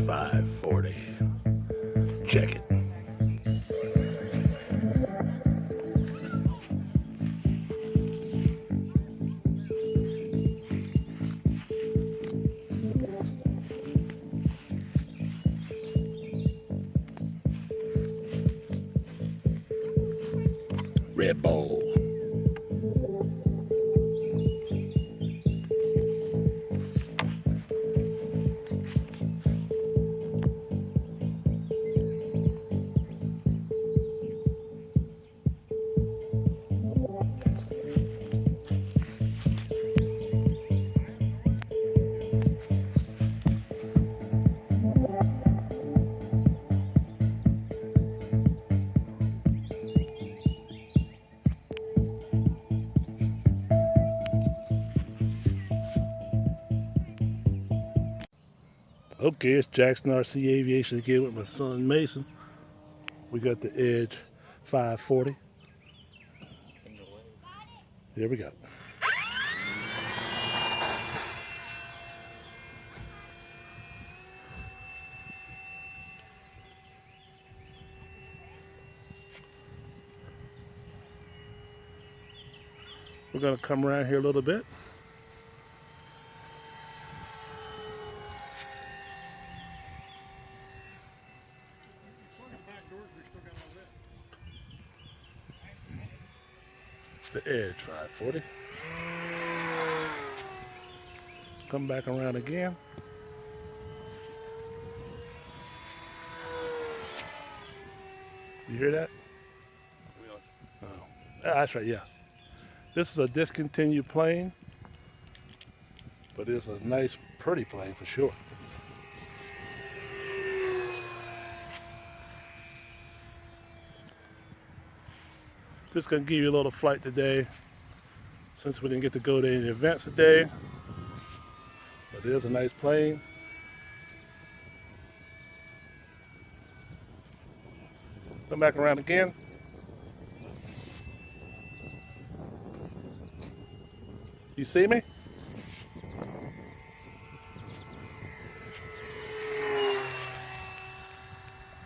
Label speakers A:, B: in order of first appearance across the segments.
A: 540. Check it. Red Bull. Okay, it's Jackson RC Aviation again with my son Mason. We got the Edge 540. Here we go. We're going to come around here a little bit. The Edge 540. Come back around again. You hear that? Oh, that's right, yeah. This is a discontinued plane, but it's a nice, pretty plane for sure. Just gonna give you a little flight today, since we didn't get to go to any events today. But it is a nice plane. Come back around again. You see me?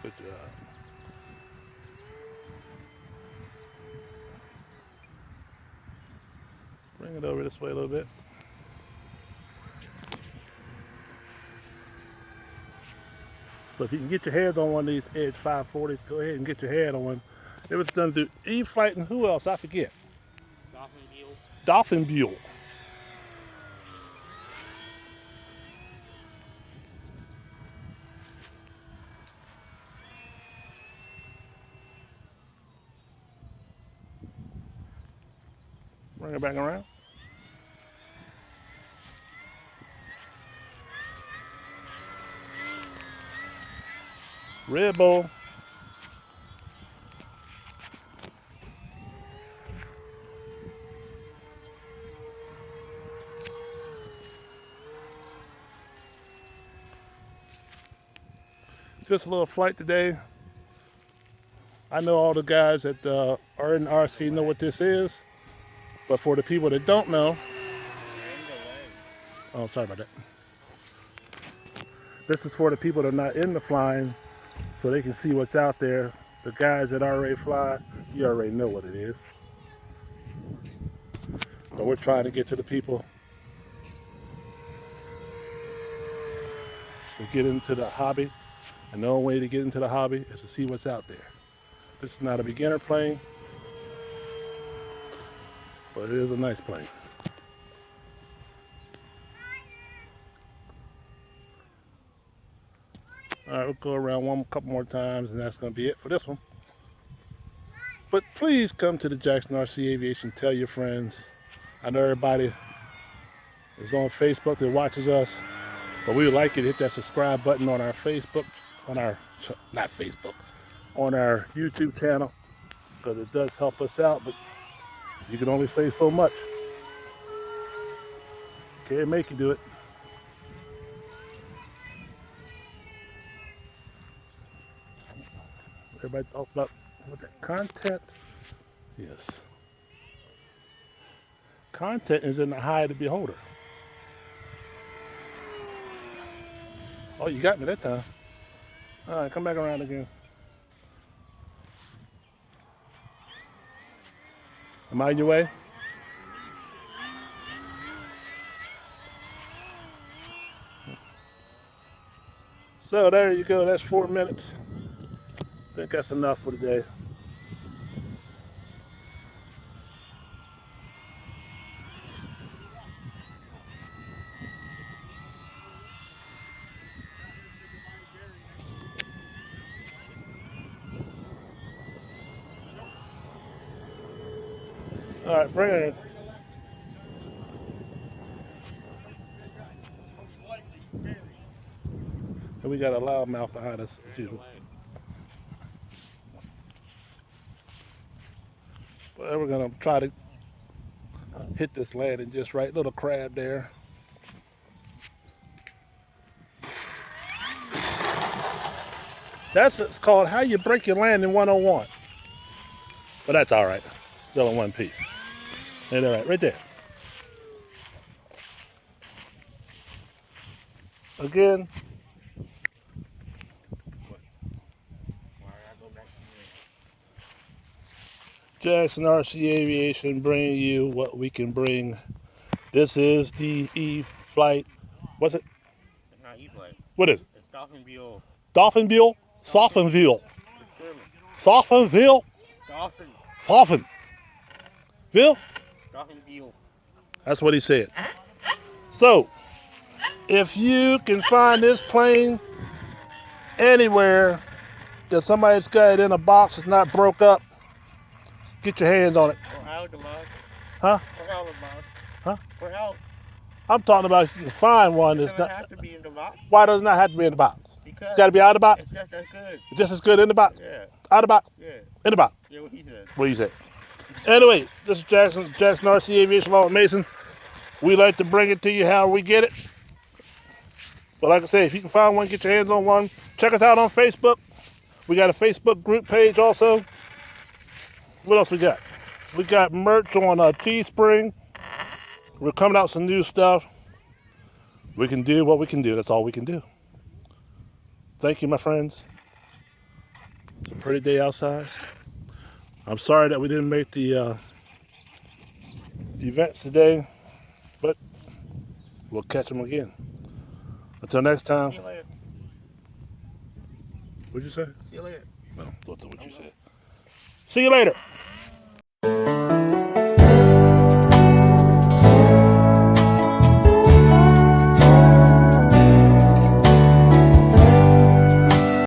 A: Good job. Bring it over this way a little bit. So if you can get your hands on one of these Edge 540s, go ahead and get your head on one. It was done through E-Flight and who else? I forget. Dolphin Buell. Bring it back around. Red Bull. Just a little flight today. I know all the guys that are in RC know what this is, but for the people that don't know, oh, sorry about that. This is for the people that are not in the flying, so they can see what's out there. The guys that already fly, you already know what it is. But we're trying to get to the people to get into the hobby. And the only way to get into the hobby is to see what's out there. This is not a beginner plane, but it is a nice plane. All right, we'll go around couple more times, and that's going to be it for this one. But please come to the Jackson RC Aviation. Tell your friends. I know everybody is on Facebook that watches us, but we would like you to hit that subscribe button on our Facebook, on our YouTube channel, because it does help us out, but you can only say so much. Can't make you do it. Everybody talks about, what's that, content? Yes. Content is in the eye of the beholder. Oh, you got me that time. All right, come back around again. Am I in your way? So there you go. That's 4 minutes. I think that's enough for today. All right, bring it in. And we got a loud mouth behind us as usual. But we're gonna try to hit this landing just right. Little crab there. That's it's called how you break your landing 101. But that's all right. Still in one piece. And all right, right there. Again. Jackson RC Aviation bringing you what we can bring. This is the E-Flight. What's it?
B: It's not E-Flight.
A: What is it?
B: It's Dolphinville.
A: Dolphinville? Softenville. Softenville?
B: Dolphin.
A: Softenville?
B: Dolphinville.
A: That's what he said. So, if you can find this plane anywhere that somebody's got it in a box that's not broke up, get your hands on it.
B: Or out the box.
A: Huh?
B: Or out the box.
A: Huh?
B: Or out.
A: I'm talking about if you can find one that's
B: It
A: not.
B: doesn't have to be in the box.
A: Why does it not have to be in the box?
B: Because
A: It's got to be out of the box?
B: it's just as good.
A: Just as good in the box?
B: Yeah.
A: Out of the box?
B: Yeah.
A: In the box?
B: Yeah, what he said.
A: What do you say? Anyway, this is Jackson RC Aviation along with Mason. We like to bring it to you how we get it. But like I say, if you can find one, get your hands on one. Check us out on Facebook. We got a Facebook group page also. What else we got? We got merch on Teespring. We're coming out with some new stuff. We can do what we can do. That's all we can do. Thank you, my friends. It's a pretty day outside. I'm sorry that we didn't make the events today, but we'll catch them again. Until next time.
B: See you later.
A: What'd you say?
B: See you later.
A: No, that's what you said. See you later.